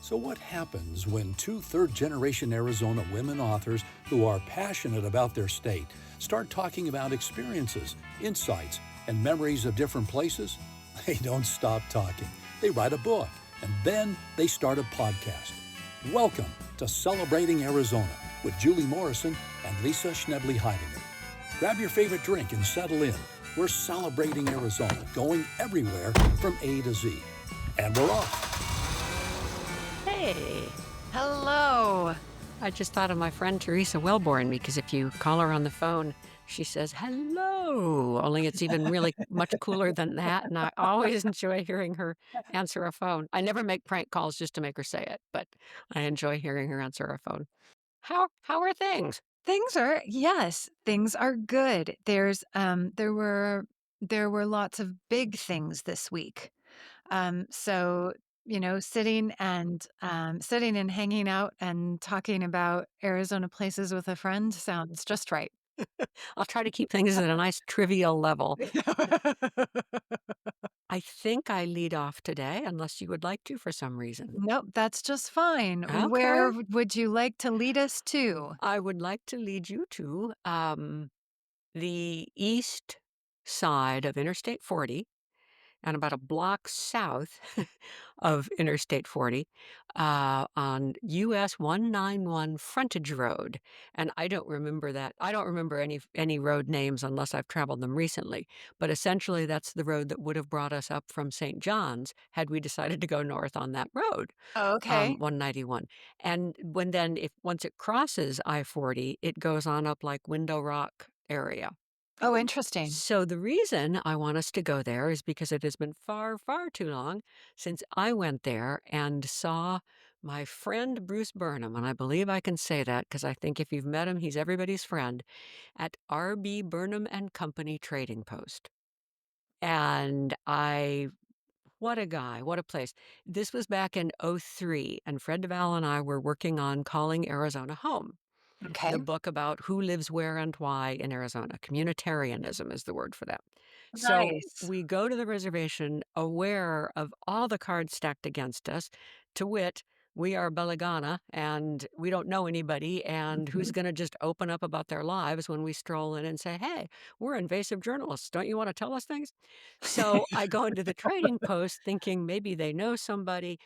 So, what happens when two third generation Arizona women authors who are passionate about their state start talking about experiences, insights, and memories of different places? They don't stop talking. They write a book, and then they start a podcast. Welcome to Celebrating Arizona with Julie Morrison and Lisa Schnebly Heidinger. Grab your favorite drink and settle in. We're celebrating Arizona, going everywhere from A to Z. And we're off. Hey, Hello. I just thought of my friend Teresa Wellborn because if you call her on the phone, she says hello, only it's even really much cooler than that. And I always enjoy hearing her answer a phone. I never make prank calls just to make her say it, but I enjoy hearing her answer a phone. How are things? Things are good. There were lots of big things this week. So, sitting and hanging out and talking about Arizona places with a friend sounds just right. I'll try to keep things at a nice trivial level. I think I lead off today, unless you would like to for some reason. Nope, that's just fine. Where Okay. would you like to lead us to? I would like to lead you to the east side of Interstate 40 and about a block south of Interstate 40 on US 191 Frontage Road. And I don't remember that. I don't remember any road names unless I've traveled them recently. But essentially, that's the road that would have brought us up from St. John's had we decided to go north on that road, Okay. 191. And if once it crosses I-40, it goes on up like Window Rock area. Oh, interesting. So the reason I want us to go there is because it has been far, far too long since I went there and saw my friend Bruce Burnham, and I believe I can say that because I think if you've met him, he's everybody's friend, at R.B. Burnham and Company Trading Post. And what a guy, what a place. This was back in '03, and Fred Duvall and I were working on Calling Arizona Home, Okay. the book about who lives where and why in Arizona. Communitarianism is the word for that. So Nice. we go to the reservation aware of all the cards stacked against us, to wit, we are Belagana and we don't know anybody, and who's going to just open up about their lives when we stroll in and say, hey, we're invasive journalists. Don't you want to tell us things? So I go into the trading post thinking maybe they know somebody.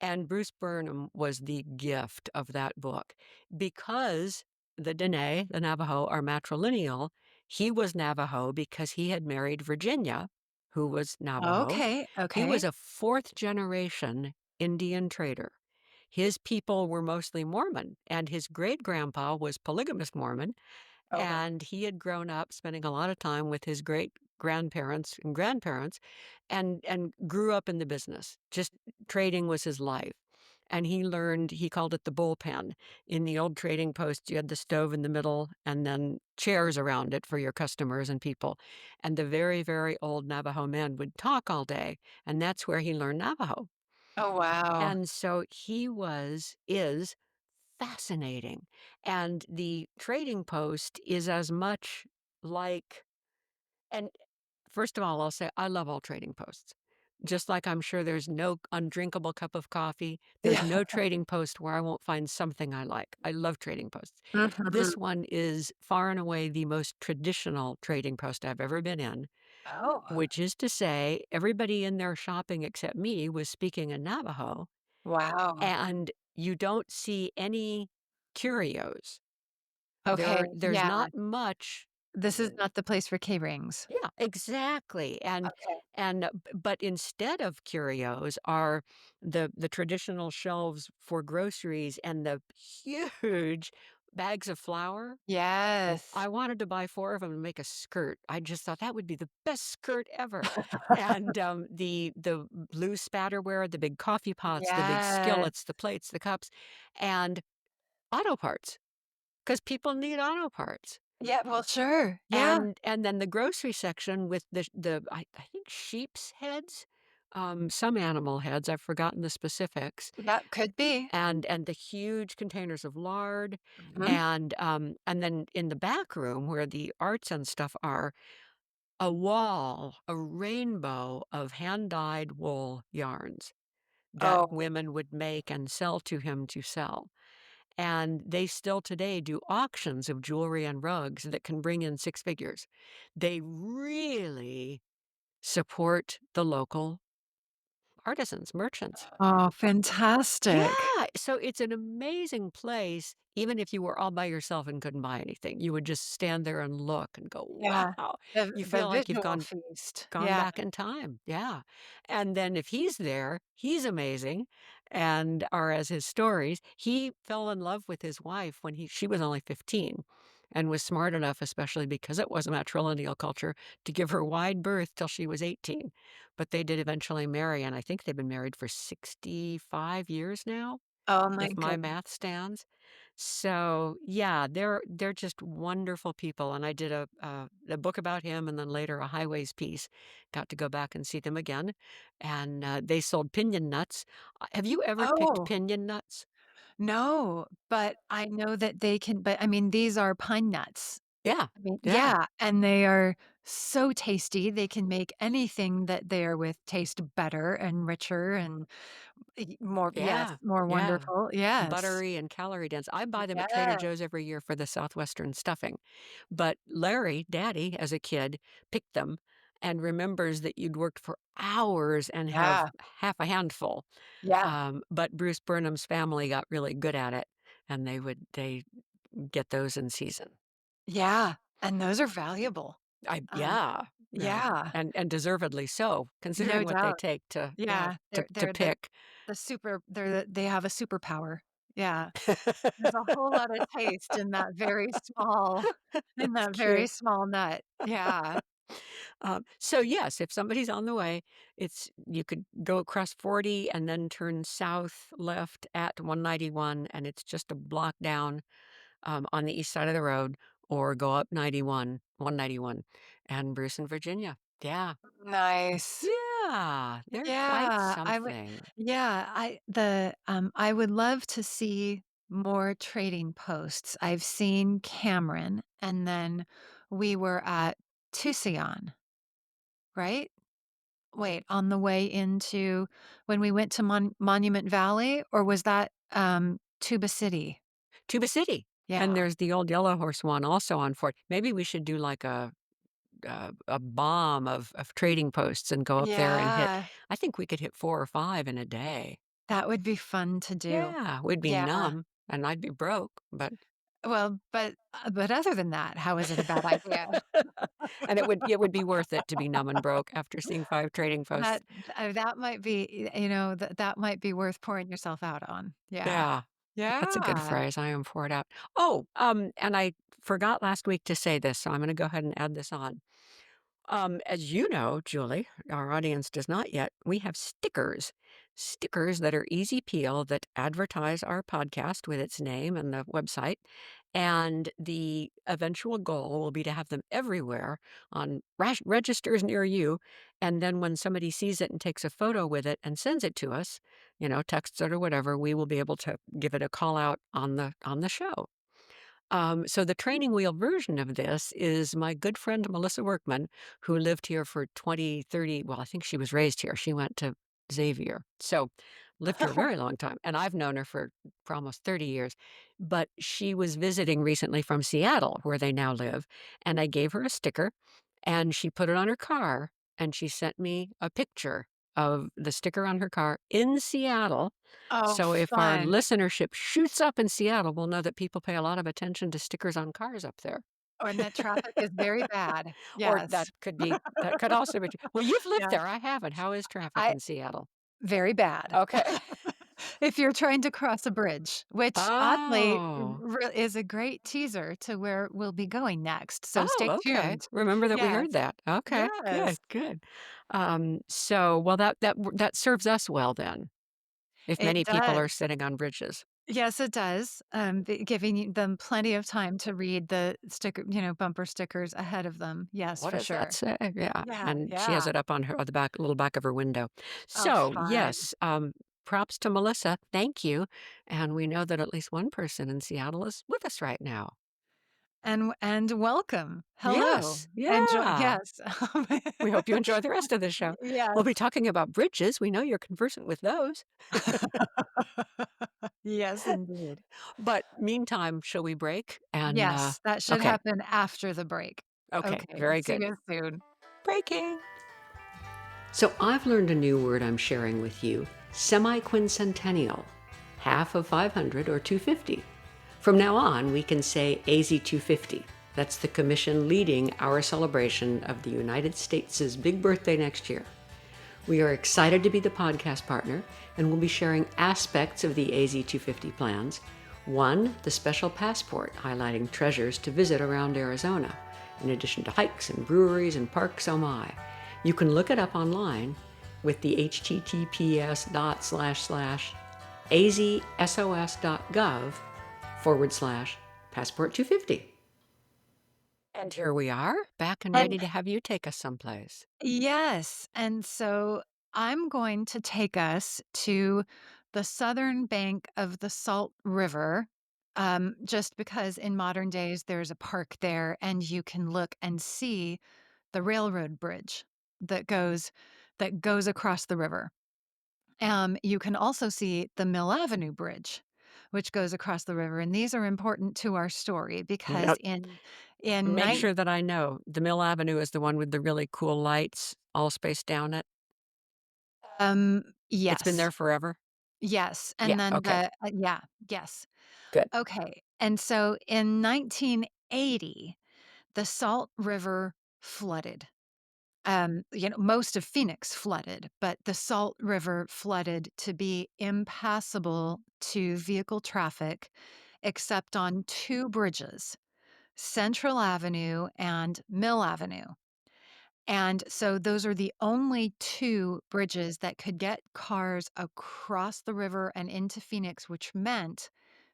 And Bruce Burnham was the gift of that book because the Dene, the Navajo, are matrilineal. He was Navajo because he had married Virginia, who was Navajo. Okay. He was Okay. a fourth generation Indian trader. His people were mostly Mormon, and his great grandpa was polygamous Mormon. Oh. And he had grown up spending a lot of time with his great grandparents and grandparents and grew up in the business. Just trading was his life. And he learned, he called it the bullpen. In the old trading post, you had the stove in the middle and then chairs around it for your customers and people. And the very, very old Navajo men would talk all day. And that's where he learned Navajo. Oh, wow. And so is fascinating. And the trading post is as much like, and first of all, I'll say I love all trading posts. Just like I'm sure there's no undrinkable cup of coffee, there's Yeah. no trading post where I won't find something I like. I love trading posts. Mhm. This one is far and away the most traditional trading post I've ever been in, Oh, which is to say, everybody in there shopping except me was speaking in Navajo, wow. and you don't see any curios. Okay, There's yeah. not much. This is not the place for K-rings. Yeah, exactly, Okay. but instead of curios are the traditional shelves for groceries and the huge bags of flour. Yes. I wanted to buy 4 of them and make a skirt. I just thought that would be the best skirt ever. And, the blue spatterware, the big coffee pots, the big Yes. skillets, the plates, the cups, and auto parts, because people need auto parts. Yeah, well, sure. Yeah, And then the grocery section with I think sheep's heads, some animal heads, I've forgotten the specifics, that could be. and the huge containers of lard, Mhm. and then in the back room where the arts and stuff are, a rainbow of hand-dyed wool yarns. that Oh, women would make and sell to him to sell. And they still today do auctions of jewelry and rugs that can bring in six figures. They really support the local artisans, merchants. oh, fantastic. Yeah, so it's an amazing place, even if you were all by yourself and couldn't buy anything. You would just stand there and look and go, Yeah. "Wow." You The feel like you've visual gone feast. gone Yeah. back in time, yeah, and then if he's there, he's amazing, and or as his stories, he fell in love with his wife when she was only 15 and was smart enough, especially because it was a matrilineal culture, to give her wide berth till she was 18, but they did eventually marry, and I think they've been married for 65 years now, Oh my if my goodness. math stands. So, yeah, they're just wonderful people, and I did a book about him and then later a highways piece. Got to go back and see them again, and, they sold piñon nuts. Have you ever picked Oh, piñon nuts? no, but I know that they can but, I mean, these are pine nuts. Yeah, I mean yeah, yeah, and they are so tasty. They can make anything that they are with taste better and richer and more yes, yeah, more yeah. wonderful. Yes. Buttery and calorie dense. I buy them at Trader Yes. Joe's every year for the Southwestern stuffing. But Larry, daddy, as a kid, picked them and remembers that you'd worked for hours and have Yeah. half a handful. Yeah. But Bruce Burnham's family got really good at it, and they get those in season. Yeah, and those are valuable. Um, Yeah, yeah, yeah, and deservedly so, no considering what they doubt. take to yeah Yeah, to they're pick. the super they have a superpower. Yeah. There's a whole lot of taste in That's that very cute. small nut. Yeah. So yes, if somebody's on the way, it's you could go across 40 and then turn south left at 191, and it's just a block down on the east side of the road, or go up 191, and Bruce in Virginia. Yeah, Nice. yeah, they're quite Yeah, something. I would love to see more trading posts. I've seen Cameron, and then we were at Tucson, right? Wait, on the way into when we went to Monument Valley, or was that, Tuba City? Tuba City, and Yeah. there's the old Yellow Horse one also on Fort. Maybe we should do like a bomb of trading posts and go up there and hit. Yeah, I think we could hit 4 or 5 in a day. that would be fun to do. Yeah, we'd be Yeah. numb and I'd be broke, but Well, but other than that, how is it a bad idea? and it would be worth it to be numb and broke after seeing 5 trading posts. That might be that might be worth pouring yourself out on. Yeah. Yeah, that's a good Yeah. phrase. I am for it out. Oh, and I forgot last week to say this, so I'm gonna go ahead and add this on. As you know, Julie, our audience does not yet, we have stickers. Stickers that are easy peel that advertise our podcast with its name and the website. And the eventual goal will be to have them everywhere on registers near you. And then when somebody sees it and takes a photo with it and sends it to us, texts it or whatever, we will be able to give it a call out on the show. So the training wheel version of this is my good friend Melissa Workman, who lived here for 20, 30. Well, I think she was raised here. She went to Xavier. So lived here a very long time. And I've known her for almost 30 years. But she was visiting recently from Seattle, where they now live. And I gave her a sticker and she put it on her car and she sent me a picture of the sticker on her car in Seattle. Oh, So if our fun. listenership shoots up in Seattle, we'll know that people pay a lot of attention to stickers on cars up there. Oh, and that traffic is very bad. Or Yes. that could also be true. Well, you've lived Yeah. there, I haven't. How is traffic I in Seattle? very bad. Okay. If you're trying to cross a bridge, which oddly Oh. is a great teaser to where we'll be going next, so Oh, stay okay. tuned. Remember that we Yes. heard that. Okay, Yes. good, good. So, well, that serves us well then, if It many people does. are sitting on bridges. Yes, it does, giving them plenty of time to read the bumper stickers ahead of them. Yes, What for does that sure. say? Yeah, Yeah, and she has yeah. it up on the back little back of her window. Oh, So, fun. yes, props to Melissa, thank you, and we know that at least one person in Seattle is with us right now. and welcome. Hello. Yes, Enjoy yeah. yes. We hope you enjoy the rest of the show. We'll be Yes. talking about bridges. We know you're conversant with those. Yes, indeed. But meantime, shall we break? And Yes, that should okay, happen after the break. okay, Okay, very see good. you soon. Breaking. So I've learned a new word I'm sharing with you: semi-quincentennial, half of 500 or 250. From now on, we can say AZ250. That's the commission leading our celebration of the United States' big birthday next year. We are excited to be the podcast partner, and we'll be sharing aspects of the AZ250 plans. One, the special passport highlighting treasures to visit around Arizona, in addition to hikes and breweries and parks, oh my. You can look it up online with the https://azsos.gov/passport 250. And here we are, back and And ready to have you take us someplace. yes, and so I'm going to take us to the southern bank of the Salt River, just because in modern days there's a park there and you can look and see the railroad bridge that goes across the river. You can also see the Mill Avenue Bridge, which goes across the river, and these are important to our story because Now, in make nine sure that I know. The Mill Avenue is the one with the really cool lights all spaced down it. It's been yes. there forever? Yes, Yeah, and then okay, yeah, yes. good. Okay, and so in 1980, the Salt River flooded. Most of Phoenix flooded, but the Salt River flooded to be impassable to vehicle traffic except on 2 bridges, Central Avenue and Mill Avenue. And so those are the only 2 bridges that could get cars across the river and into Phoenix, which meant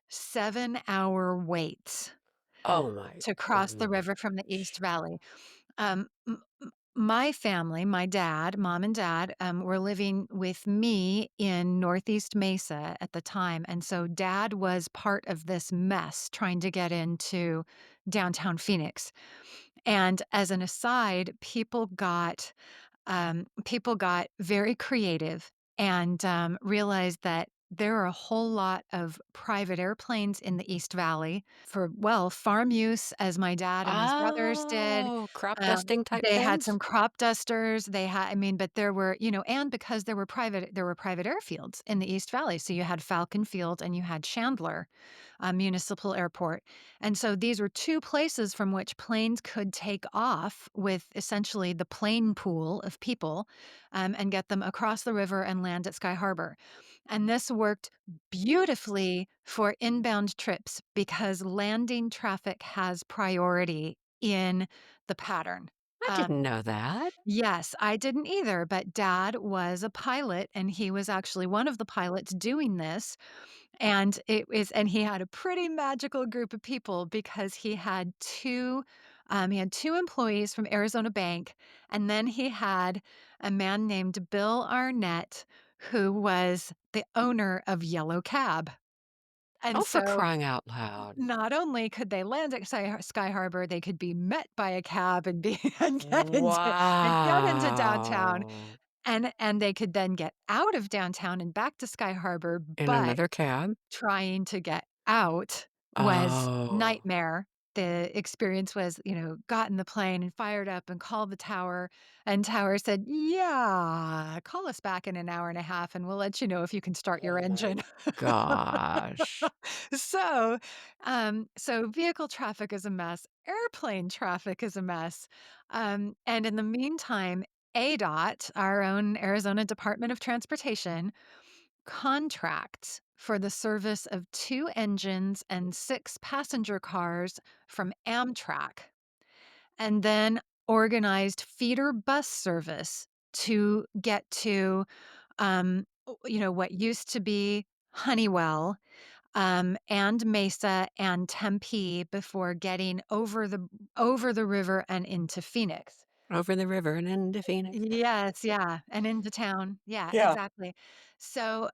7-hour waits Oh my to cross the river from the East gosh. Valley. My family, my dad, mom and dad, were living with me in Northeast Mesa at the time, and so dad was part of this mess trying to get into downtown Phoenix. And as an aside, people got very creative and realized that there are a whole lot of private airplanes in the East Valley for, well, farm use, as my dad and his brothers did. Oh, crop dusting type They had things? some crop dusters. I mean, but there were, and because there were private airfields in the East Valley. So you had Falcon Field and you had Chandler Municipal Airport. And so these were 2 places from which planes could take off with essentially the plane pool of people and get them across the river and land at Sky Harbor. And this worked beautifully for inbound trips because landing traffic has priority in the pattern. I Um, didn't know that. yes, I didn't either, but dad was a pilot and he was actually one of the pilots doing this. And he had a pretty magical group of people because he had two employees from Arizona Bank, and then he had a man named Bill Arnett, who was the owner of Yellow Cab. And Oh, for so crying out loud. not only could they land at Sky Harbor, they could be met by a cab and be and get into downtown, Wow. and they could then get out of downtown and back to Sky Harbor, In but another cab? trying to get out was Oh. nightmare. The experience was, got in the plane and fired up and called the tower, and tower said, "Yeah, call us back in an hour and a half, and we'll let you know if you can start your Oh my engine." gosh. So vehicle traffic is a mess, airplane traffic is a mess, and in the meantime, ADOT, our own Arizona Department of Transportation, contracts for the service of 2 engines and 6 passenger cars from Amtrak, and then organized feeder bus service to get to, what used to be Honeywell, and Mesa and Tempe before getting over the river and into Phoenix. Over the river and into Phoenix. Yes, yeah, and into town. Yeah, Yeah. exactly. So,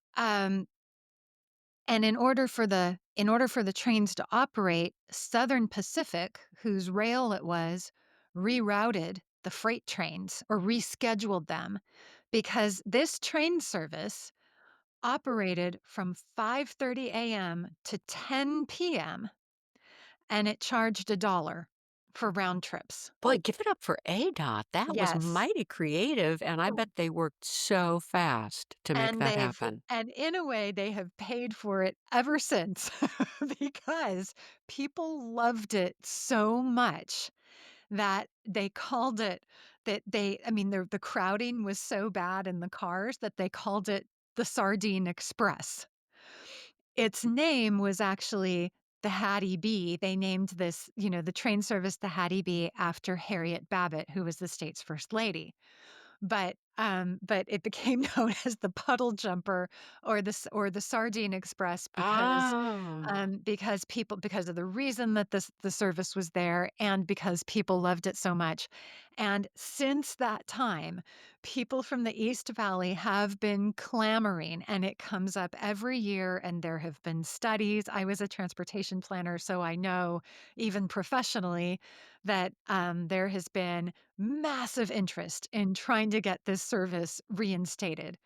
and in order for the in order for the trains to operate, Southern Pacific, whose rail it was, rerouted the freight trains or rescheduled them because this train service operated from 5:30 a.m. to 10 p.m. and it charged $1 for round trips. Boy, give it up for ADOT. That was Yes. mighty creative, and I bet they worked so fast to make And that happen. in a way, they have paid for it ever since because people loved it so much that they called it that they I mean, the crowding was so bad in the cars that they called it the Sardine Express. Its name was actually the Hattie B. They named this, the train service the Hattie B after Harriet Babbitt, who was the state's first lady. But it became known as the Puddle Jumper or the Sardine Express Oh. because of the reason that the service was there and because people loved it so much. And since that time, people from the East Valley have been clamoring, and it comes up every year, and there have been studies. I was a transportation planner, so I know even professionally that, there has been massive interest in trying to get this service reinstated.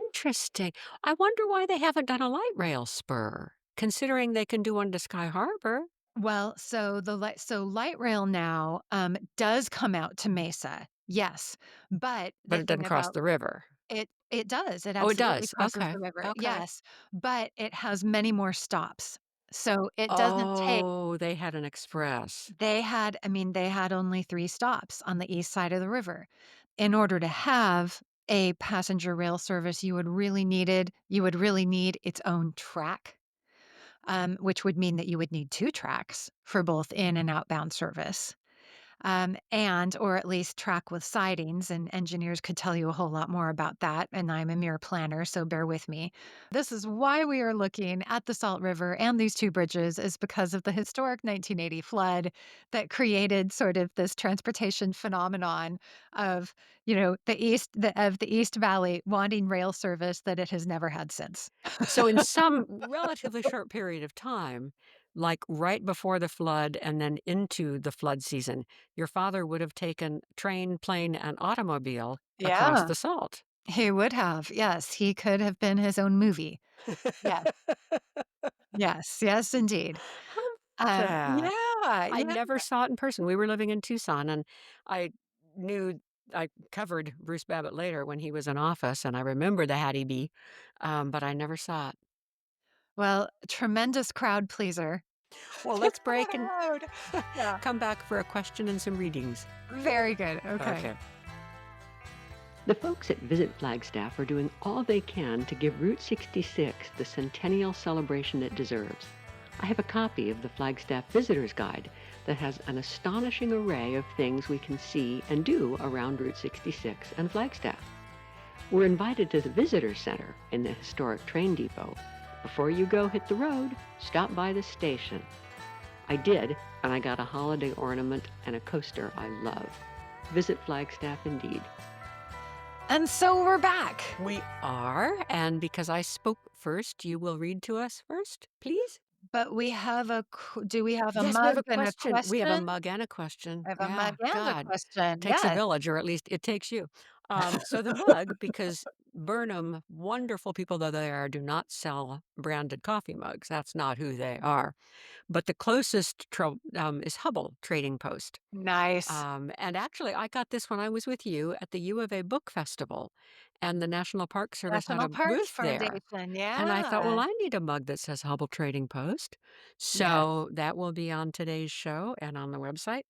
Interesting. I wonder why they haven't done a light rail spur, considering they can do one to Sky Harbor, Well, so light rail now, does come out to Mesa, yes, but but the it doesn't thing cross about the river. it does, it Oh, it absolutely does. crosses Okay. the river, Okay. yes, but it has many more stops. So it doesn't take Oh, they had an express. they had only 3 stops on the east side of the river. In order to have a passenger rail service, you would really need its own track, which would mean that you would need 2 tracks for both in and outbound service. And or at least track with sidings, and engineers could tell you a whole lot more about that, and I'm a mere planner, so bear with me. This is why we are looking at the Salt River and these 2 bridges is because of the historic 1980 flood that created sort of this transportation phenomenon of, the East Valley wanting rail service that it has never had since. So in some relatively short period of time, like right before the flood and then into the flood season, your father would have taken train, plane, and automobile across Yeah. the Salt. He would have, yes, he could have been his own movie. Yes. Yes, yes, indeed. How about that? Yeah, I yeah. never saw it in person. We were living in Tucson, and I knew I covered Bruce Babbitt later when he was in office, and I remember the Hattie B, but I never saw it. Well, tremendous crowd pleaser. Well, The let's break and crowd. Yeah, come back for a question and some readings. very good, okay. Okay. The folks at Visit Flagstaff are doing all they can to give Route 66 the centennial celebration it deserves. I have a copy of the Flagstaff Visitor's Guide that has an astonishing array of things we can see and do around Route 66 and Flagstaff. We're invited to the Visitor Center in the historic train depot. Before you go hit the road, stop by the station. I did, and I got a holiday ornament and a coaster I love. Visit Flagstaff indeed. And so we're back. We are, and because I spoke first, you will read to us first, please? But do we have a Yes, we have mug a and a question. We have a question? mug and a question. I have a mug Yeah, and a God. question, Takes a yes. village, or at least it takes you. So the mug, because Burnham, wonderful people though they are, do not sell branded coffee mugs. That's not who they are. But the closest is Hubble Trading Post. Nice. And actually, I got this when I was with you at the U of A Book Festival, and the National Park Service had National a Park booth there. Foundation, And I thought, well, yeah. I need a mug that says Hubble Trading Post. Yes. So that will be on today's show and on the website.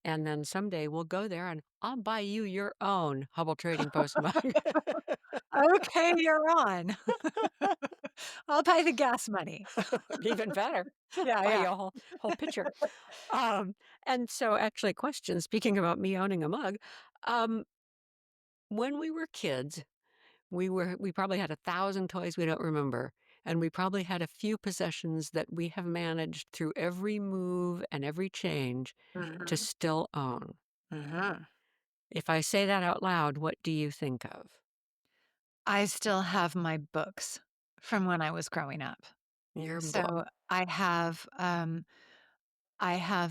And then someday we'll go there and I'll buy you your own Hubble Trading Post mug. Okay, you're on. I'll pay the gas money. Even better. Yeah, Buy yeah. you a whole pitcher. Um, and so actually question, speaking about me owning a mug, um, when we were kids, we probably had 1,000 toys we don't remember, and we probably had a few possessions that we have managed through every move and every change to Mhm, still own. mhm. If I say that out loud, what do you think of? I still have my books from when I was growing up. Your book. So I have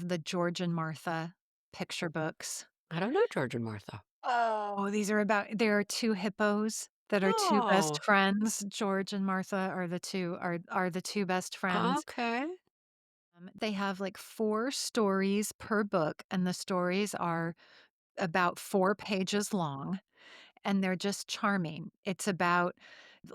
the George and Martha picture books. I don't know George and Martha. Oh, these are about there are 2 hippos that are 2 Oh, best friends. George and Martha are the 2 best friends. okay. They have, like, 4 stories per book, and the stories are about 4 pages long, and they're just charming. It's about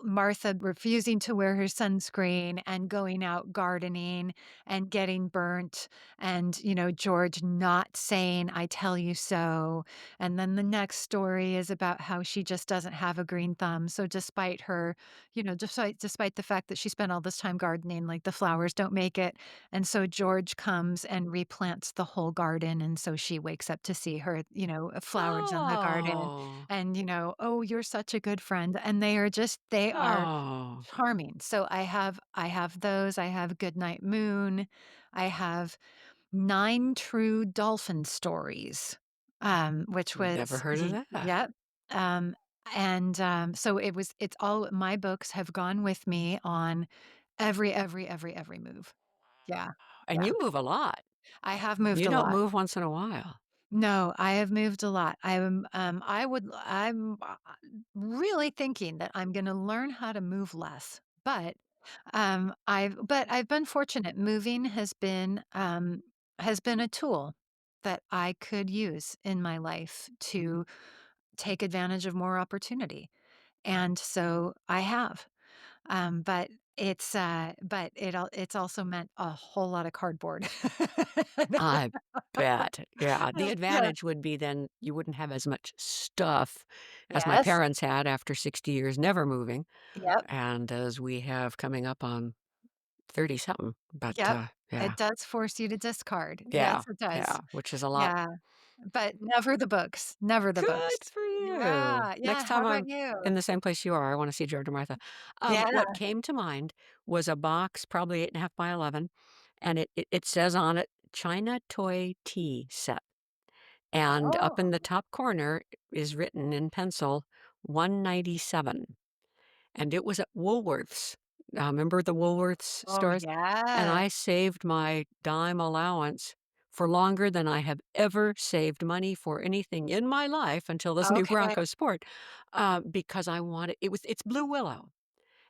Martha refusing to wear her sunscreen and going out gardening and getting burnt, and, George not saying, "I tell you so." And then the next story is about how she just doesn't have a green thumb. So despite her, despite the fact that she spent all this time gardening, like the flowers don't make it. And so George comes and replants the whole garden. And so she wakes up to see her, flowers in the garden Oh. and, "Oh, you're such a good friend." And they are Oh. charming. So I have those. I have Goodnight Moon. I have 9 True Dolphin Stories, which Never was heard of that. yep. Um, so it's all my books have gone with me on every move. Yeah. And Yeah. you move a lot. I have moved You a don't lot. move once in a while. No, I have moved a lot. I'm really thinking that I'm gonna learn how to move less, but, I've been fortunate. Moving has been a tool that I could use in my life to take advantage of more opportunity, and so I have. It's also meant a whole lot of cardboard. I bet. Yeah. The Yeah. advantage would be then you wouldn't have as much stuff as my Yes. parents had after 60 years never moving, Yep. and as we have coming up on 30 something. But, Yep. It yeah. does force you to discard. Yeah. Yes, it does. Yeah. Which is a lot. Yeah, but never the books, never the Good books. for you. Yeah, yeah, Next how time about I'm you? in the same place you are, I wanna see George and Martha. What Yeah. came to mind was a box, probably 8.5 by 11, and it says on it, "China Toy Tea Set," and up in Oh. the top corner is written in pencil, 197, and it was at Woolworths. Remember the Woolworths Oh, stores? And yeah. I saved my dime allowance for longer than I have ever saved money for anything in my life until this new Okay. Bronco Sport, because I wanted it's Blue Willow,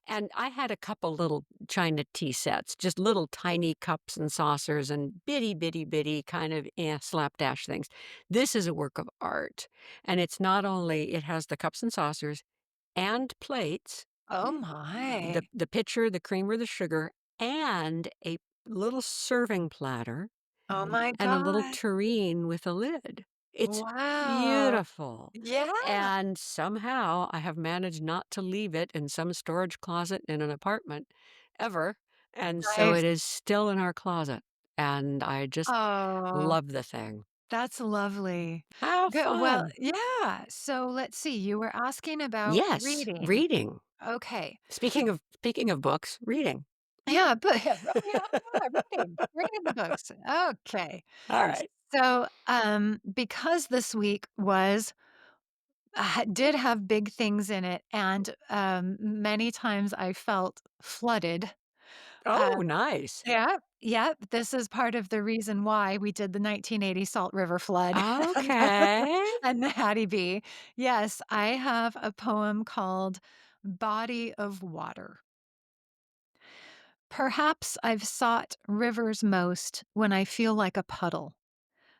and I had a couple little China tea sets, just little tiny cups and saucers and bitty kind of, slapdash things. This is a work of art, and it's not only it has the cups and saucers and plates, Oh my. the pitcher, the creamer, the sugar, and a little serving platter Oh my and a little god. tureen with a lid. It's Wow. beautiful. Yeah. And somehow I have managed not to leave it in some storage closet in an apartment ever. And so Nice. it is still in our closet. And I just Oh, love the thing. that's lovely. How Good, well, fun. yeah, so let's see, you were asking about Yes, reading. reading. Okay. Speaking of books, reading. Yeah, but yeah, oh, yeah, reading the books. Okay. All right. Because this week did have big things in it, and, many times I felt flooded. Uh, Oh, nice. yeah, this is part of the reason why we did the 1980 Salt River flood and Okay. and the Hattie B. Yes, I have a poem called "Body of Water." Perhaps I've sought rivers most when I feel like a puddle,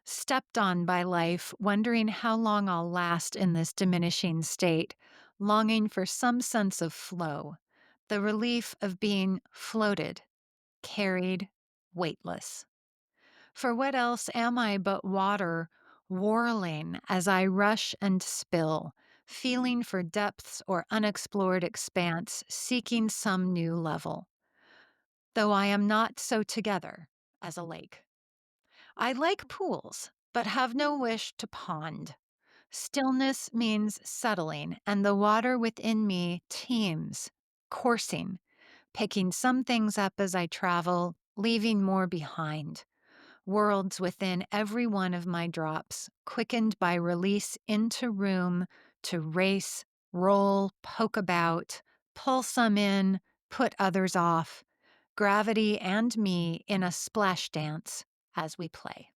stepped on by life, wondering how long I'll last in this diminishing state, longing for some sense of flow, the relief of being floated, carried, weightless. For what else am I but water, whirling as I rush and spill, feeling for depths or unexplored expanse, seeking some new level, though I am not so together as a lake. I like pools, but have no wish to pond. Stillness means settling, and the water within me teems, coursing, picking some things up as I travel, leaving more behind. Worlds within every one of my drops, quickened by release into room to race, roll, poke about, pull some in, put others off, gravity and me in a splash dance as we play.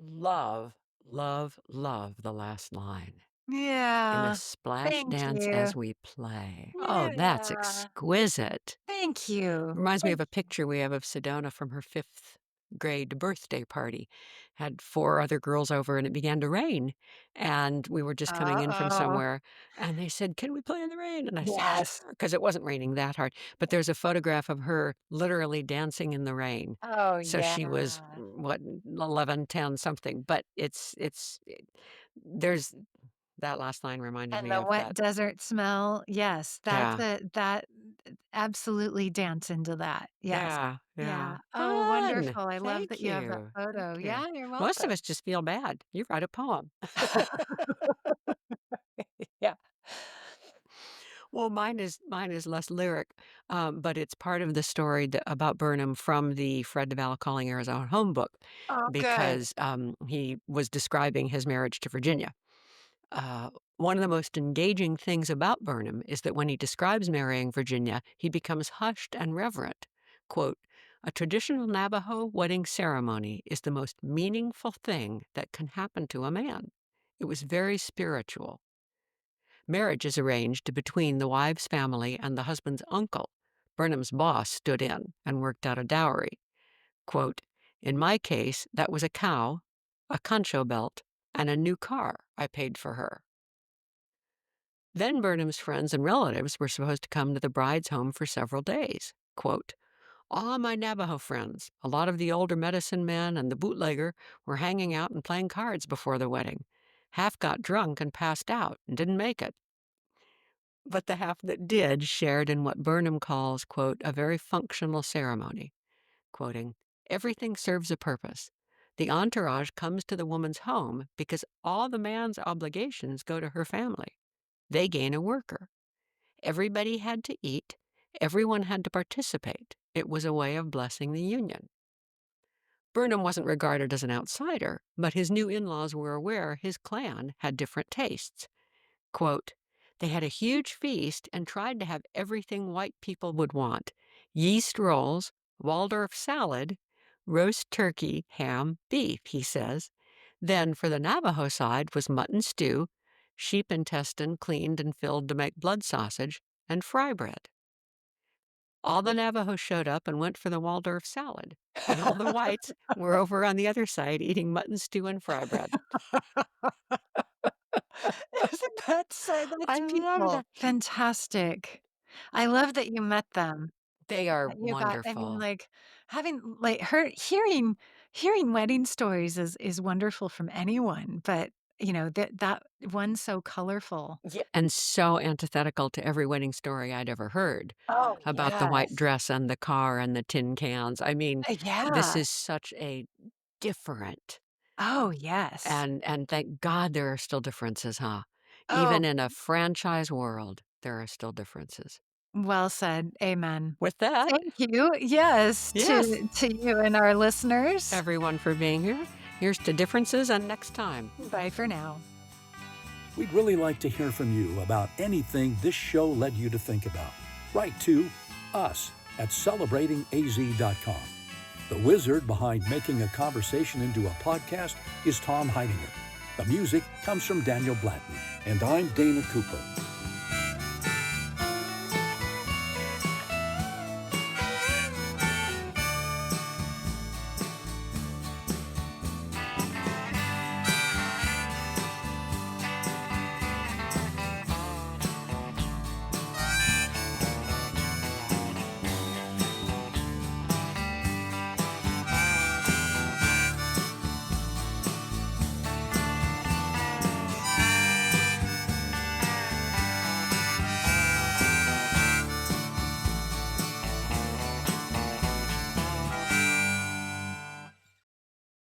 Love, love, love the last line. In a Yeah. splash Thank dance you. as we play. Oh, that's Yeah. exquisite. Thank you. Reminds me of Thank a picture we have of Sedona from her 5th grade birthday party. Had 4 other girls over and it began to rain, and we were just coming in from Uh-oh. somewhere, and they said, "Can we play in the rain?" And I said, Yes. "Sure," because it wasn't raining that hard, but there's a photograph of her literally dancing in the rain. Oh, So yeah. she was, what, 11, 10, something, but there's that last line reminded And me the of wet that. desert smell, yes, Yeah. that absolutely dance into that, yes. Yeah, yeah. Yeah. Oh, Fun. wonderful, I love that Thank you have that you. photo. Thank you. Yeah, you're Most of welcome. us just feel bad. You write a poem. Yeah. Well, mine is less lyric, but it's part of the story about Burnham from the Fred DeVal Calling Arizona Home book, Oh, good. because he was describing his marriage to Virginia. Uh, One of the most engaging things about Burnham is that when he describes marrying Virginia, he becomes hushed and reverent. Quote, "A traditional Navajo wedding ceremony is the most meaningful thing that can happen to a man. It was very spiritual. Marriage is arranged between the wife's family and the husband's uncle. Burnham's boss stood in and worked out a dowry. Quote, in my case, that was a cow, a concho belt, and a new car I paid for her." Then Burnham's friends and relatives were supposed to come to the bride's home for several days. Quote, "All my Navajo friends, a lot of the older medicine men and the bootlegger were hanging out and playing cards before the wedding. Half got drunk and passed out and didn't make it. But the half that did shared in what Burnham calls, quote, a very functional ceremony." Quoting, "Everything serves a purpose. The entourage comes to the woman's home because all the man's obligations go to her family. They gain a worker. Everybody had to eat. Everyone had to participate. It was a way of blessing the union." Burnham wasn't regarded as an outsider, but his new in-laws were aware his clan had different tastes. Quote, "They had a huge feast and tried to have everything white people would want: yeast rolls, Waldorf salad, roast turkey, ham, beef," he says. Then for the Navajo side was mutton stew, sheep intestine cleaned and filled to make blood sausage, and fry bread. All the Navajo showed up and went for the Waldorf salad, and all the whites were over on the other side eating mutton stew and fry bread. That's I love people. that. Fantastic. I love that you met them. They are That you got I mean, wonderful. like, having like, her hearing wedding stories is wonderful from anyone, but, that one so colorful. Yeah, and so antithetical to every wedding story I'd ever heard Oh, about the white yes. dress and the car and the tin cans. I mean, this Yeah. is such a different, Oh, yes. and thank God there are still differences, huh? Oh, Even in a franchise world, there are still differences. well said. Amen. With that, Thank you. Yes, yes, to you and our listeners. everyone for being here. Here's to differences and next time. Bye for now. We'd really like to hear from you about anything this show led you to think about. Write to us at celebratingaz.com. The wizard behind making a conversation into a podcast is Tom Heidinger. The music comes from Daniel Blatton. And I'm Dana Cooper.